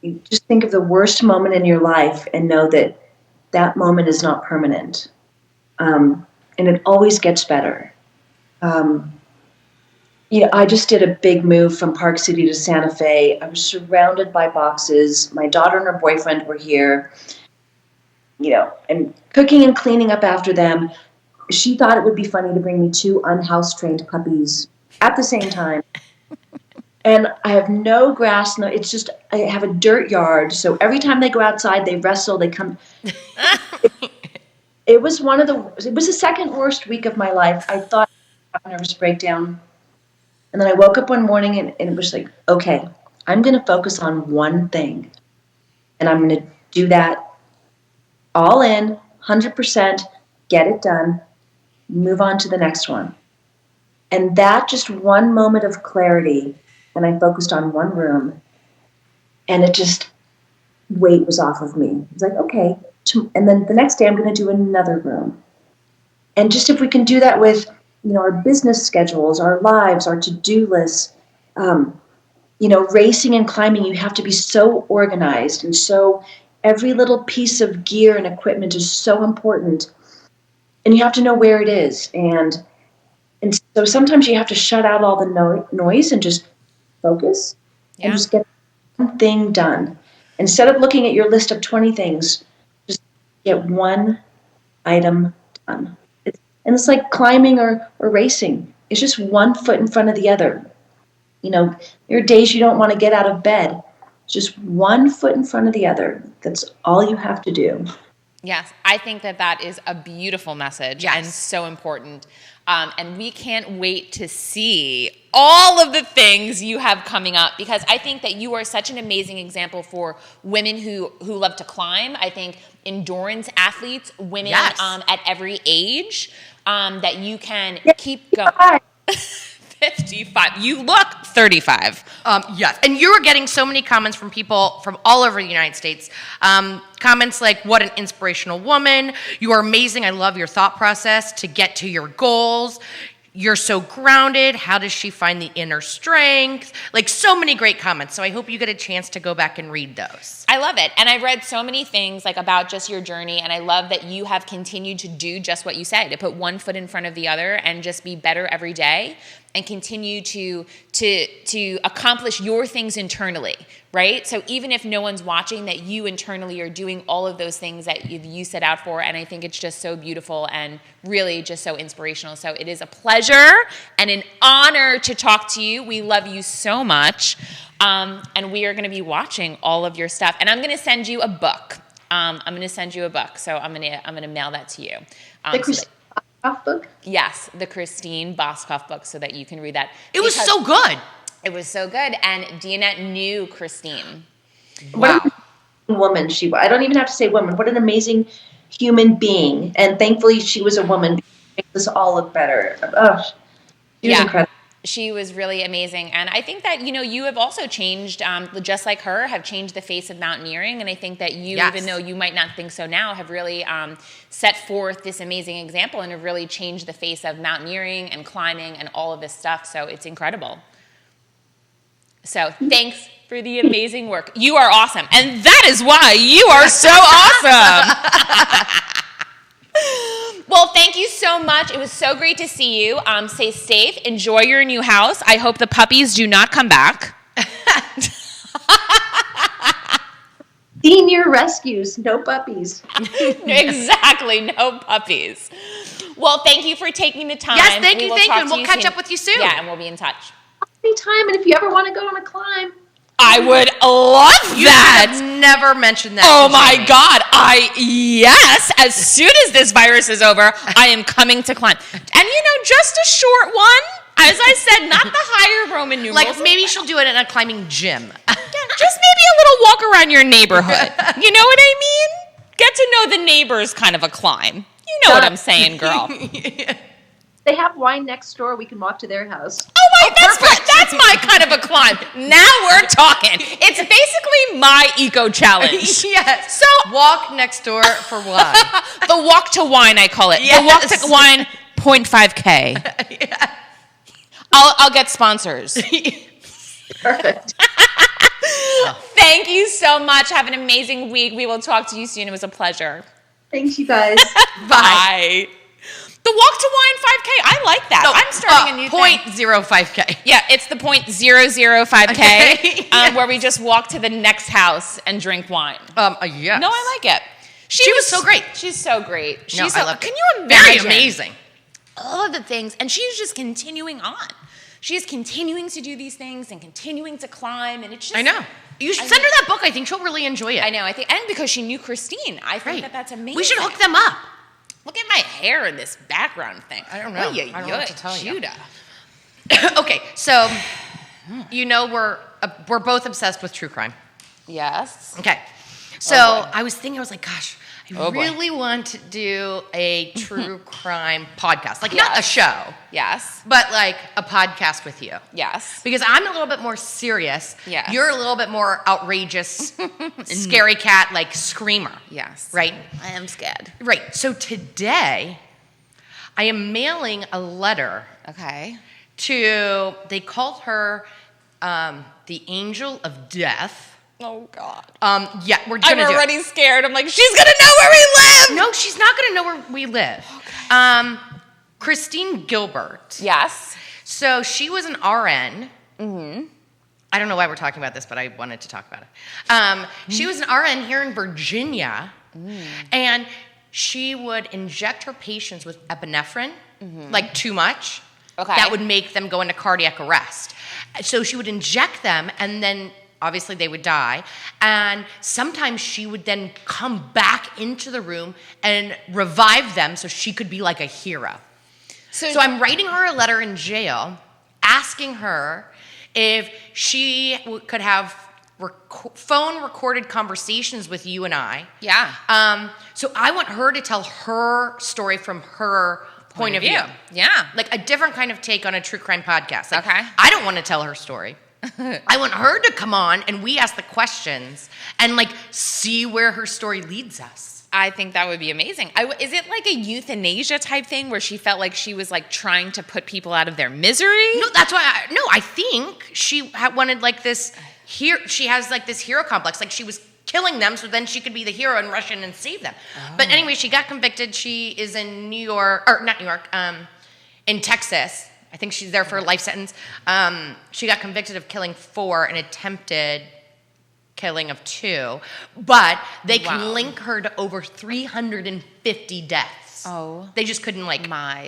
you just think of the worst moment in your life and know that that moment is not permanent. And it always gets better. I just did a big move from Park City to Santa Fe. I was surrounded by boxes. My daughter and her boyfriend were here, and cooking and cleaning up after them. She thought it would be funny to bring me 2 unhouse-trained puppies at the same time. And I have no grass. It's just, I have a dirt yard. So every time they go outside, they wrestle, they come. It was the second worst week of my life. I thought I had a nervous breakdown. And then I woke up one morning and it was like, okay, I'm going to focus on one thing. And I'm going to do that all in, 100%, get it done, move on to the next one. And that just one moment of clarity, and I focused on one room, and it just, weight was off of me. It's like, okay. And then the next day I'm going to do another room. And just if we can do that with, our business schedules, our lives, our to-do lists, racing and climbing, you have to be so organized. And so every little piece of gear and equipment is so important. And you have to know where it is. And so sometimes you have to shut out all the noise and just focus and just get one thing done. Instead of looking at your list of 20 things, just get one item done. It's like climbing or racing. It's just one foot in front of the other. There are days you don't want to get out of bed. Just one foot in front of the other. That's all you have to do. Yes, I think that is a beautiful message and so important. And we can't wait to see all of the things you have coming up, because I think that you are such an amazing example for women who love to climb. I think endurance athletes, women at every age, that you can keep going. 55. You look 35. Yes. And you are getting so many comments from people from all over the United States. Comments like, what an inspirational woman. You are amazing. I love your thought process to get to your goals. You're so grounded. How does she find the inner strength? Like, so many great comments. So I hope you get a chance to go back and read those. I love it. And I read so many things like about just your journey. And I love that you have continued to do just what you say, to put one foot in front of the other and just be better every day and continue to accomplish your things internally, right? So even if no one's watching, that you internally are doing all of those things that you set out for. And I think it's just so beautiful and really just so inspirational. So it is a pleasure and an honor to talk to you. We love you so much. And we are going to be watching all of your stuff. And I'm going to send you a book. So I'm going to mail that to you. The Christine Boscoff book? Yes, the Christine Boscoff book, so that you can read that. It was so good. It was so good. And Dianette knew Christine. Wow. What a woman she was. I don't even have to say woman. What an amazing human being. And thankfully she was a woman to make us all look better. Oh, she was incredible. She was really amazing. And I think that, you have also changed, just like her, have changed the face of mountaineering. And I think that you, even though you might not think so now, have really set forth this amazing example and have really changed the face of mountaineering and climbing and all of this stuff. So it's incredible. So thanks for the amazing work. You are awesome. And that is why you are so awesome. Well, thank you so much. It was so great to see you. Stay safe. Enjoy your new house. I hope the puppies do not come back. Senior rescues, no puppies. Exactly, no puppies. Well, thank you for taking the time. Yes, thank you. And we'll catch up with you soon. Yeah, and we'll be in touch. Anytime, and if you ever want to go on a climb. I would love You that. have never mentioned that. Oh to my Jamie. God. Yes. As soon as this virus is over, I am coming to climb. And just a short one. As I said, not the higher Roman numerals. Like maybe she'll do it in a climbing gym. Just maybe a little walk around your neighborhood. You know what I mean? Get to know the neighbors kind of a climb. You know what I'm saying, girl. They have wine next door. We can walk to their house. That's my kind of a climb. Now we're talking. It's basically my eco challenge. Yes. So walk next door for wine. The walk to wine, I call it. Yes. The walk to wine, 0.5K. Yeah. I'll get sponsors. Perfect. Thank you so much. Have an amazing week. We will talk to you soon. It was a pleasure. Thanks, you guys. Bye. The walk to wine 5K. I like that. No, I'm starting a new thing. 0.05K. Yeah, it's the 0.005K Okay. where we just walk to the next house and drink wine. Yes. No, I like it. She was so great. She's so great. She's I loved Can it. you imagine? Very amazing. All of the things, and she's just continuing on. She is continuing to do these things and continuing to climb, and it's just. I know. You should send her that book. I think she'll really enjoy it. I know. And because she knew Christine, I think that's amazing. We should hook them up. Look at my hair in this background thing. I don't know. I don't know what to tell you. Judah. Okay, so we're both obsessed with true crime. Yes. Okay, so boy. I was thinking, I was like, gosh, I Oh, boy. really want to do a true crime podcast, like not a show, Yes. but like a podcast with you. Yes. Because I'm a little bit more serious. Yes. You're a little bit more outrageous, scary cat, like screamer. Yes. Right? I am scared. Right. So today, I am mailing a letter Okay. to, they call her the Angel of Death. Oh, God. Yeah, we're I'm gonna do already scared. I'm like, she's going to know where we live. it. No, she's not gonna know where we live. Okay. Christine Gilbert. Yes. So she was an RN. Mm-hmm. I don't know why we're talking about this, but I wanted to talk about it. She was an RN here in Virginia, and she would inject her patients with epinephrine, like too much. Okay. That would make them go into cardiac arrest. So she would inject them, and then obviously they would die. And sometimes she would then come back into the room and revive them so she could be like a hero. So I'm writing her a letter in jail asking her if she could have phone recorded conversations with you and I. Yeah. So I want her to tell her story from her point of view. Yeah. Like a different kind of take on a true crime podcast. Like, Okay. I don't want to tell her story. I want her to come on and we ask the questions and like see where her story leads us. I think that would be amazing. Is it like a euthanasia type thing where she felt like she was like trying to put people out of their misery? No, that's why. I think she wanted like this. She has like this hero complex. Like she was killing them, so then she could be the hero and rush in and save them. Oh. But anyway, she got convicted. She is in New York, or not New York, in Texas. I think she's there for a life sentence. She got convicted of killing 4 and attempted killing of 2, but they can link her to over 350 deaths. Oh, they just couldn't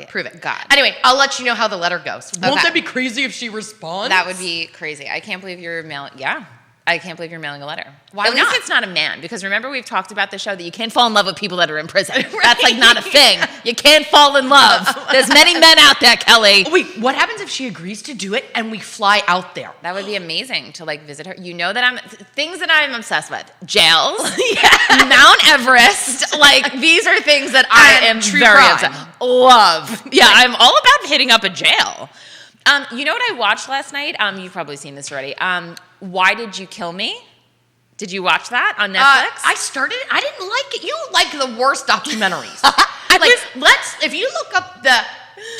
prove it. God. Anyway, I'll let you know how the letter goes. Okay. Won't that be crazy if she responds? That would be crazy. I can't believe you're mailing. Yeah. I can't believe you're mailing a letter. Why At least not? it's not a man, because remember we've talked about the show that you can't fall in love with people that are in prison. Right. That's like not a thing. You can't fall in love. There's many men out there, Kelly. Wait, what happens if she agrees to do it and we fly out there? That would be amazing to like visit her. You know that things that I'm obsessed with. Jails, Mount Everest. Like these are things that I am true very crime. obsessed. Love. Yeah, I'm all about hitting up a jail. You know what I watched last night? You've probably seen this already. Why Did You Kill Me? Did you watch that on Netflix? I started. I didn't like it. You like the worst documentaries. If you look up the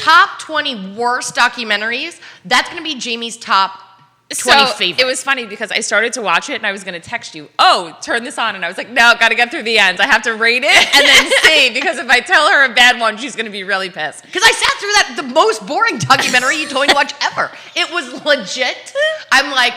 top 20 worst documentaries, that's going to be Jamie's top 20 favorites. It was funny because I started to watch it and I was going to text you, oh, turn this on. And I was like, no, got to get through the ends. I have to rate it and then see, because if I tell her a bad one, she's going to be really pissed. Because I sat through the most boring documentary you told me to watch ever. It was legit. I'm like,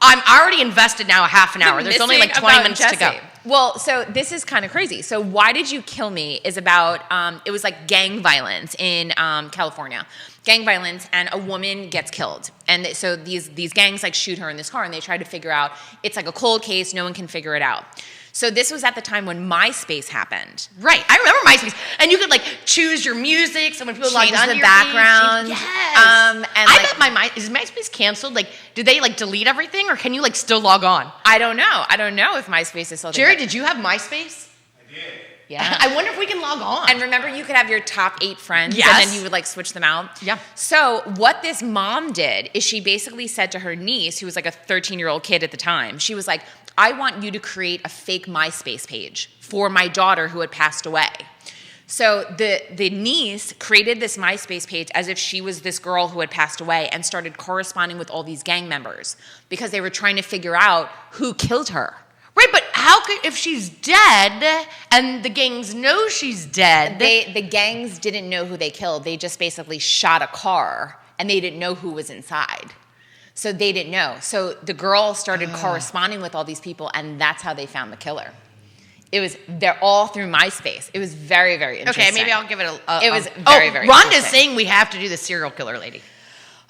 I'm already invested now a half an hour. There's only like 20 minutes to go. Well, so this is kind of crazy. So Why Did You Kill Me is about, it was like gang violence in California. Gang violence, and a woman gets killed. And so these gangs like shoot her in this car, and they try to figure out, it's like a cold case, no one can figure it out. So this was at the time when MySpace happened. Right, I remember MySpace, and you could like choose your music. So when people logged onto the your background. Page, yes. And I bet is MySpace canceled? Like, did they like delete everything, or can you like still log on? I don't know if MySpace is still there. Jerry, did you have MySpace? I did. Yeah. I wonder if we can log on. And remember, you could have your top 8 friends, Yes. and then you would like switch them out. Yeah. So what this mom did is she basically said to her niece, who was like a 13-year-old kid at the time, she was like, I want you to create a fake MySpace page for my daughter who had passed away. So the niece created this MySpace page as if she was this girl who had passed away, and started corresponding with all these gang members because they were trying to figure out who killed her. Right, but how could, if she's dead and the gangs know she's dead? The gangs didn't know who they killed. They just basically shot a car, and they didn't know who was inside. So they didn't know. So the girl started corresponding with all these people, and that's how they found the killer. They're all through MySpace. It was very, very interesting. Okay, maybe I'll give it It was very, very Rhonda's interesting. saying we have to do the serial killer lady.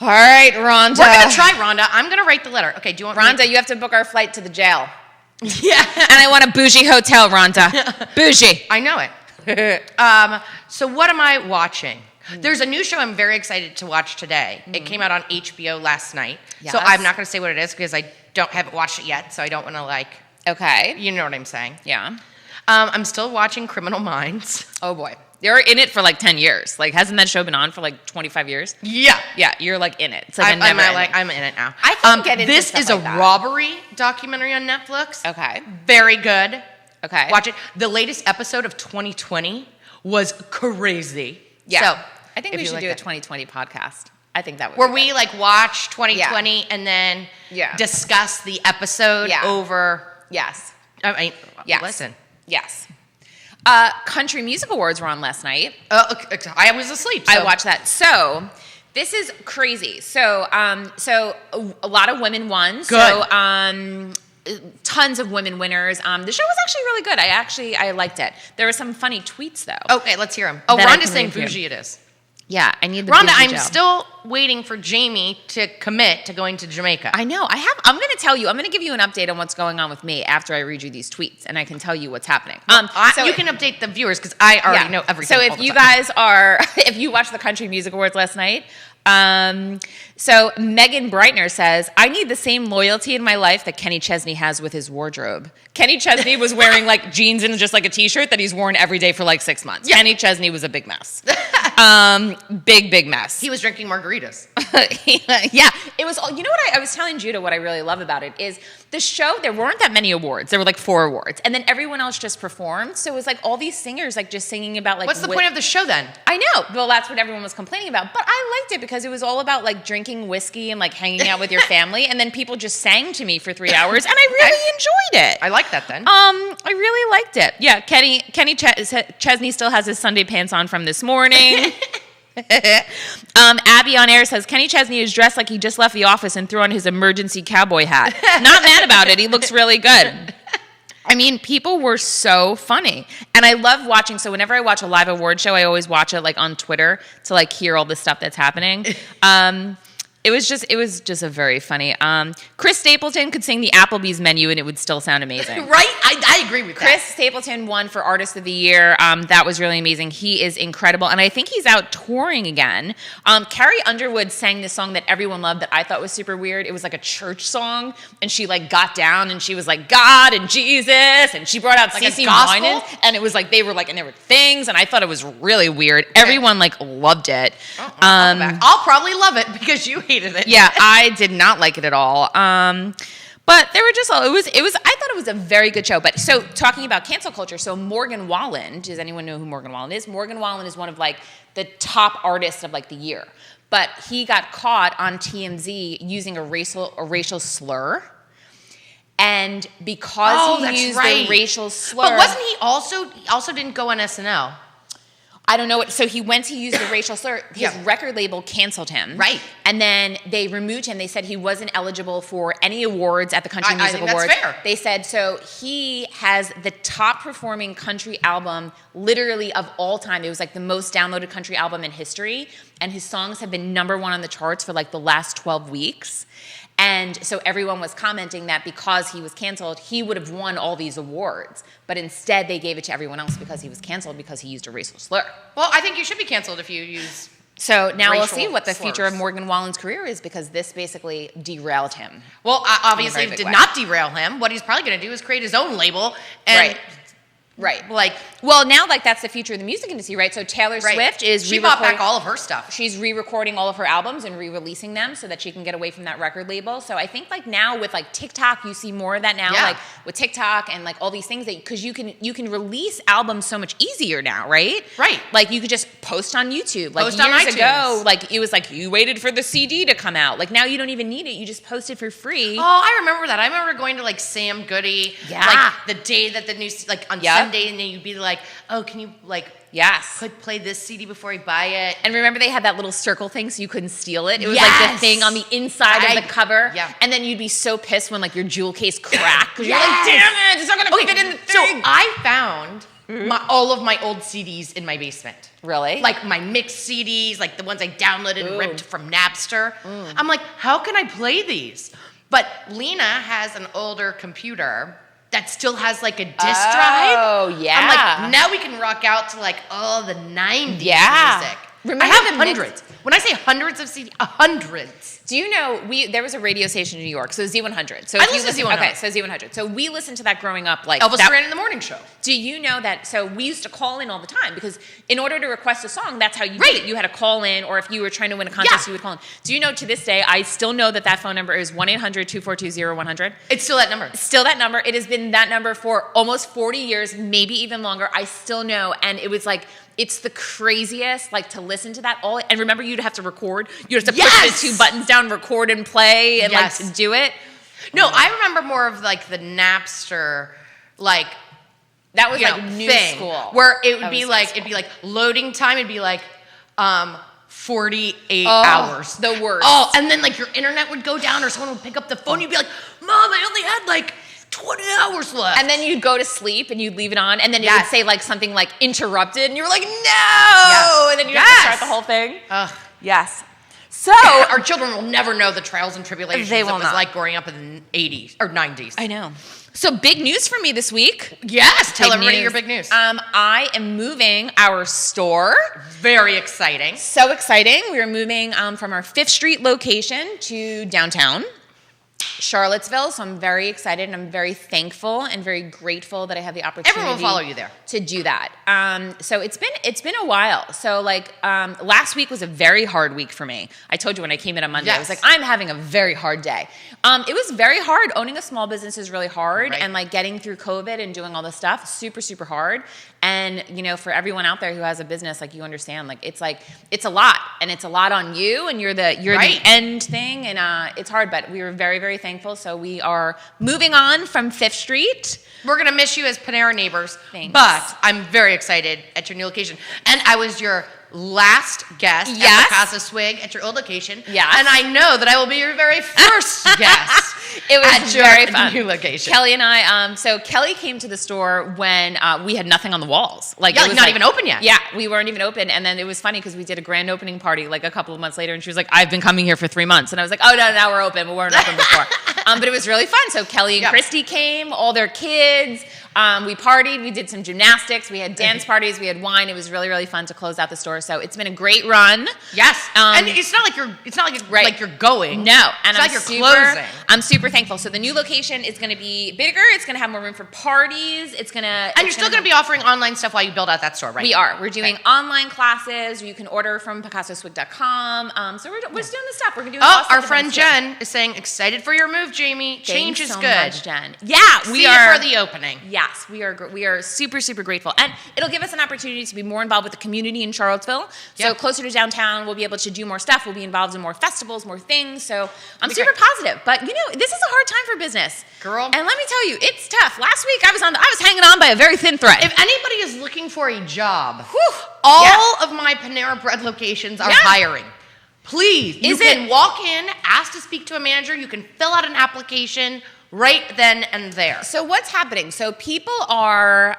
All right, Rhonda. We're going to try, Rhonda. I'm going to write the letter. Okay, do you want Rhonda, you have to book our flight to the jail. Yeah. And I want a bougie hotel, Rhonda. Bougie. I know it. So what am I watching? There's a new show I'm very excited to watch today. It came out on HBO last night. Yes. So I'm not going to say what it is because I haven't watched it yet, so I don't want to like, Okay. you know what I'm saying. Yeah. I'm still watching Criminal Minds. Oh, boy. You're in it for like 10 years. Like, hasn't that show been on for like 25 years? Yeah. Yeah, you're like in it. It's like I'm in it now. I can get into This stuff is like a that. robbery documentary on Netflix. Okay. Very good. Okay. Watch it. The latest episode of 2020 was crazy. Yeah. So, I think if we you should like do a that. 2020 podcast. I think that would Where be we good. like watch 2020 and then discuss the episode over. Yes. I mean, Yes. listen. Yes. Country Music Awards were on last night. I was asleep. So. I watched that. So this is crazy. So a lot of women won. Good. So tons of women winners. The show was actually really good. I liked it. There were some funny tweets though. Okay, let's hear them. Oh, That I Rhonda's can saying read for you. bougie it is. Yeah, I need the Rhonda, bougie I'm gel. still waiting for Jamie to commit to going to Jamaica. I know. I'm going to tell you. I'm going to give you an update on what's going on with me after I read you these tweets, and I can tell you what's happening. You can update the viewers because I already know everything. So if you guys if you watched the Country Music Awards last night, so Megan Breitner says, I need the same loyalty in my life that Kenny Chesney has with his wardrobe. Kenny Chesney was wearing like jeans and just like a t-shirt that he's worn every day for like 6 months. Yeah. Kenny Chesney was a big mess. Big mess. he was drinking margaritas. Yeah, it was. You know what I was telling Judah? What I really love about it is the show. There weren't that many awards. There were like 4 awards, and then everyone else just performed. So it was like all these singers like just singing about like. What's the point of the show then? I know. Well, that's what everyone was complaining about, but I liked it because it was all about like drinking whiskey and like hanging out with your family, and then people just sang to me for 3 hours, and I really enjoyed it. I like that then. I really liked it. Yeah, Kenny Chesney still has his Sunday pants on from this morning. Abby on air says Kenny Chesney is dressed like he just left the office and threw on his emergency cowboy hat. Not mad about it. He looks really good. I mean, people were so funny. And I love watching. So whenever I watch a live award show, I always watch it like on Twitter to like hear all the stuff that's happening. It was just a very funny. Chris Stapleton could sing the Applebee's menu and it would still sound amazing. Right? I agree with Chris Stapleton won for Artist of the Year. That was really amazing. He is incredible. And I think he's out touring again. Carrie Underwood sang this song that everyone loved that I thought was super weird. It was like a church song. And she like got down and she was like, God and Jesus. And she brought out Like CeCe a gospel? Winans. And it was like, they were like, and there were things. And I thought it was really weird. Everyone like loved it. I'll probably love it because you hated it. Yeah, I did not like it at all. But there were just I thought it was a very good show. But so talking about cancel culture, so Morgan Wallen, does anyone know who Morgan Wallen is? Morgan Wallen is one of like the top artists of like the year. But he got caught on TMZ using a racial slur. And because he used the racial slur. But wasn't he also didn't go on SNL? I don't know what. So he went to use the racial slur. His record label canceled him. Right. And then they removed him. They said he wasn't eligible for any awards at the Country Music Awards. That's fair. They said, so he has the top performing country album literally of all time. It was like the most downloaded country album in history. And his songs have been #1 on the charts for like the last 12 weeks. And so everyone was commenting that because he was canceled, he would have won all these awards. But instead, they gave it to everyone else because he was canceled because he used a racial slur. Well, I think you should be canceled if you use So now we'll racial see what the slurs. future of Morgan Wallen's career is because this basically derailed him. Well, obviously In a very it big did way. not derail him. What he's probably going to do is create his own label. And Right. like, Well, now like that's the future of the music industry, right? So Taylor Swift is she bought back all of her stuff. She's re-recording all of her albums and re-releasing them so that she can get away from that record label. So I think like now with like TikTok, you see more of that now, like with TikTok and like all these things that because you can release albums so much easier now, right? Right. Like you could just post on YouTube. Like Post on years iTunes. ago, like it was like you waited for the CD to come out. Like now you don't even need it. You just post it for free. Oh, I remember that. I remember going to like Sam Goody, like the day that the new, like on Sunday, and then you'd be like, oh, can you like play this CD before I buy it? And remember they had that little circle thing so you couldn't steal it? It was like the thing on the inside of the cover. Yeah. And then you'd be so pissed when like your jewel case cracked because you're like, damn it, it's not gonna fit in the thing. So I found all of my old CDs in my basement. Really? Like my mixed CDs, like the ones I downloaded and ripped from Napster. I'm like, how can I play these? But Lena has an older computer that still has like a disk drive. Oh, yeah. I'm like, now we can rock out to like all the 90s music. Remember I have the hundreds. When I say hundreds of CDs, hundreds. Do you know, there was a radio station in New York, so Z100. So I if you listened to Z100. Okay, so Z100. So we listened to that growing up. Like Elvis ran in the morning show. Do you know that, so we used to call in all the time because in order to request a song, that's how you did it. You had to call in, or if you were trying to win a contest, you would call in. Do you know to this day, I still know that phone number is 1-800-242-0100. It's still that number. Still that number. It has been that number for almost 40 years, maybe even longer. I still know. And it was like, it's the craziest, like to listen to that all. And remember, you'd have to record. You'd have to push the 2 buttons down, record and play, and like to do it. No, I remember more of like the Napster, like that was like new thing, school. where it would be like it'd be like loading time. It'd be like 48 hours. The worst. Oh, and then like your internet would go down, or someone would pick up the phone. You'd be like, "Mom, I only had like 20 hours left." And then you'd go to sleep and you'd leave it on, and then it would say like something like interrupted, and you were like, no! And then you have to start the whole thing. Yes. So our children will never know the trials and tribulations They it will was not. like growing up in the 80s or 90s. I know. So big news for me this week. Yes, tell Big everybody news. your big news. I am moving our store. Very exciting. So exciting. We are moving from our 5th Street location to downtown Charlottesville. So I'm very excited and I'm very thankful and very grateful that I have the opportunity. Everyone will follow you there. To do that. So it's been a while. So like last week was a very hard week for me. I told you when I came in on Monday, I was like, I'm having a very hard day. It was very hard. Owning a small business is really hard, and like getting through COVID and doing all this stuff, super, super hard. And you know, for everyone out there who has a business, like you understand, like it's a lot, and it's a lot on you, and you're the end thing, and it's hard. But we were very, very thankful. So we are moving on from 5th Street. We're gonna miss you as Panera neighbors. Thanks. But I'm very excited at your new location. And I was your last guest at Pikasso Swig at your old location. Yes. And I know that I will be your very first guest. It was at very your fun. new location. Kelly and I, so Kelly came to the store when we had nothing on the walls. Like, Yeah, it like was not even open yet. Yeah, we weren't even open. And then it was funny because we did a grand opening party like a couple of months later, and she was like, I've been coming here for 3 months. And I was like, oh, no, now we're open. We weren't open before. But it was really fun. So Kelly and Christy came, all their kids. We partied. We did some gymnastics. We had dance parties. We had wine. It was really, really fun to close out the store. So it's been a great run. Yes. And it's not like you're going. No. And it's like you're closing. I'm super thankful. So the new location is going to be bigger. It's going to have more room for parties. And you're still going to be offering online stuff while you build out that store, right? We are. We're doing online classes. You can order from PicassoSwig.com. So we're just doing this stuff. We're going to do our friend Jen is saying, excited for your move, Jamie. Change is so good. Much, Jen. Yeah, See you for the opening. Yes, we are super, super grateful. And it'll give us an opportunity to be more involved with the community in Charlottesville. So closer to downtown, we'll be able to do more stuff. We'll be involved in more festivals, more things. So I'm super positive. But, this is a hard time for business. Girl. And let me tell you, it's tough. Last week, I was hanging on by a very thin thread. If anybody is looking for a job, all of my Panera Bread locations are hiring. Please, you can walk in, ask to speak to a manager. You can fill out an application right then and there. So what's happening? So people are,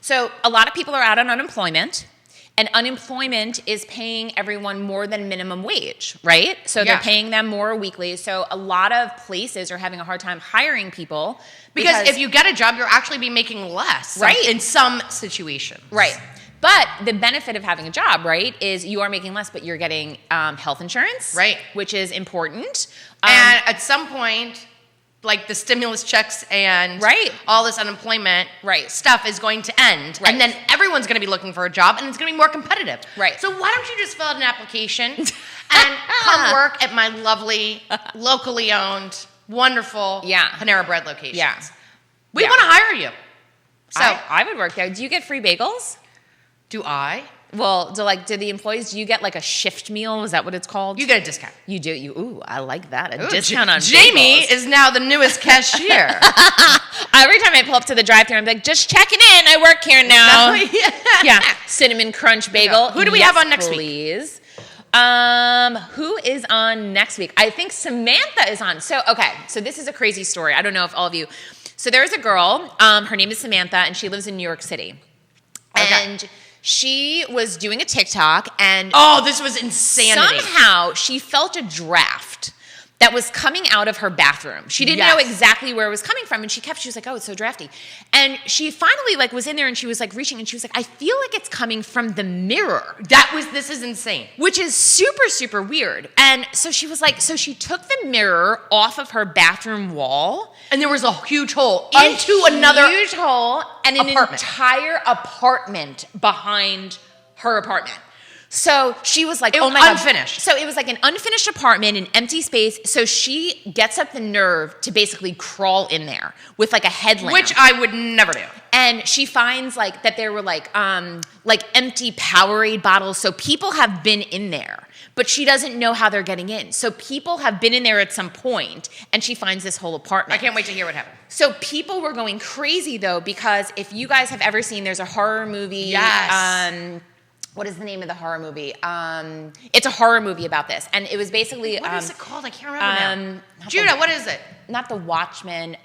so a lot of people are out on unemployment, and unemployment is paying everyone more than minimum wage, right? So they're paying them more weekly. So a lot of places are having a hard time hiring people. Because if you get a job, you'll actually be making less, right? In some situations. Right. But the benefit of having a job, right, is you are making less, but you're getting health insurance, right, which is important. And at some point, like the stimulus checks and all this unemployment stuff is going to end, and then everyone's going to be looking for a job, and it's going to be more competitive. Right. So why don't you just fill out an application and come work at my lovely, locally owned, wonderful Panera Bread locations? Yeah. We want to hire you. So I would work there. Do you get free bagels? Do I? Well, do the employees, do you get like a shift meal? Is that what it's called? You get a discount. You do? Ooh, I like that. A discount on Jamie bagels. is now the newest cashier. Every time I pull up to the drive-thru, I'm like, just checking in. I work here now. Yeah. Cinnamon Crunch Bagel. Who do we have on next week? Please. Who is on next week? I think Samantha is on. So this is a crazy story. I don't know if all of you. So there's a girl, her name is Samantha, and she lives in New York City. Okay. And she was doing a TikTok, and this was insanity. Somehow she felt a draft that was coming out of her bathroom. She didn't know exactly where it was coming from, and she was like, oh, it's so drafty. And she finally was in there, and she was reaching, and she was like, I feel like it's coming from the mirror. This is insane. Which is super, super weird. And so she was like, so she took the mirror off of her bathroom wall. And there was a huge hole into another huge hole and an apartment. Entire apartment behind her apartment. So she was like, it was unfinished. So it was like an unfinished apartment, an empty space. So she gets up the nerve to basically crawl in there with like a headlamp. Which I would never do. And she finds that there were like empty Powerade bottles. So people have been in there, but she doesn't know how they're getting in. So people have been in there at some point, and she finds this whole apartment. I can't wait to hear what happened. So people were going crazy though, because if you guys have ever seen, there's a horror movie. Yes. What is the name of the horror movie? It's a horror movie about this. And it was basically... What is it called? I can't remember now. Judah, what is it? Not The Watchmen.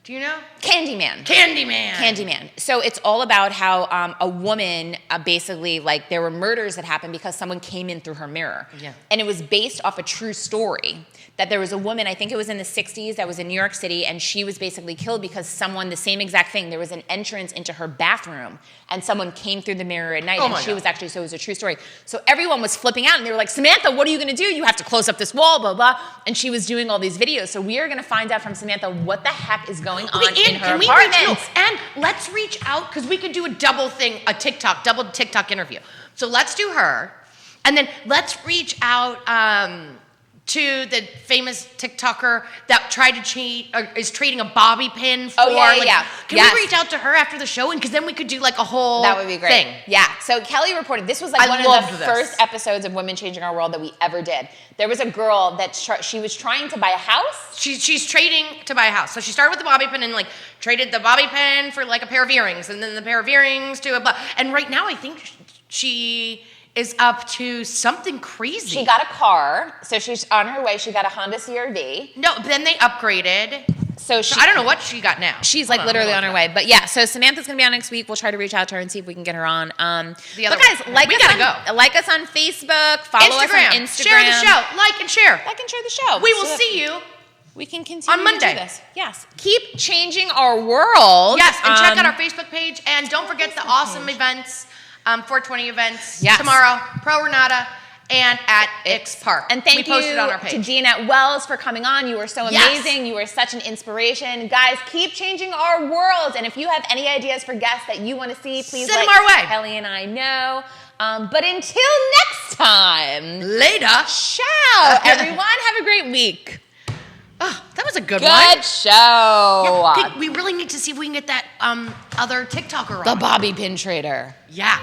Do you know? Candyman. So it's all about how a woman basically, there were murders that happened because someone came in through her mirror. Yeah. And it was based off a true story. That there was a woman, I think it was in the 60s, that was in New York City, and she was basically killed because the same exact thing, there was an entrance into her bathroom, and someone came through the mirror at night, and she was actually, so it was a true story. So everyone was flipping out, and they were like, Samantha, what are you gonna do? You have to close up this wall, blah, blah. And she was doing all these videos. So we are gonna find out from Samantha what the heck is going on in her apartment. And let's reach out, because we could do a double TikTok interview. So let's do her, and then let's reach out, to the famous TikToker that tried to cheat, or is trading a bobby pin for. Can we reach out to her after the show? And because then we could do a whole That would be great. thing. Yeah. So Kelly reported, this was one of the first episodes of Women Changing Our World that we ever did. There was a girl that she was trying to buy a house. She's trading to buy a house. So she started with the bobby pin and traded the bobby pin for a pair of earrings, and then the pair of earrings to a and right now I think she is up to something crazy. She got a car, so she's on her way. She got a Honda CR-V. No, but then they upgraded. So I don't know what she got now. She's literally on her way. But yeah, so Samantha's gonna be on next week. We'll try to reach out to her and see if we can get her on. But guys, like us on Facebook, follow us on Instagram. Share the show, like and share the show. We will see you. We can continue on Monday. To do this. Yes. Keep changing our world. Yes, and check out our Facebook page, and don't forget the awesome events. 420 events tomorrow, Pro Renata, and at X Park. And thank you posted on our page. to Dianette Wells for coming on. You were so amazing. You were such an inspiration. Guys, keep changing our world. And if you have any ideas for guests that you want to see, please send them our way. Kelly and I know. But until next time. Later. Ciao, everyone. Have a great week. Oh, that was was a good one. Good show. Yeah, hey, we really need to see if we can get that other TikToker on. The bobby pin trader. Yeah.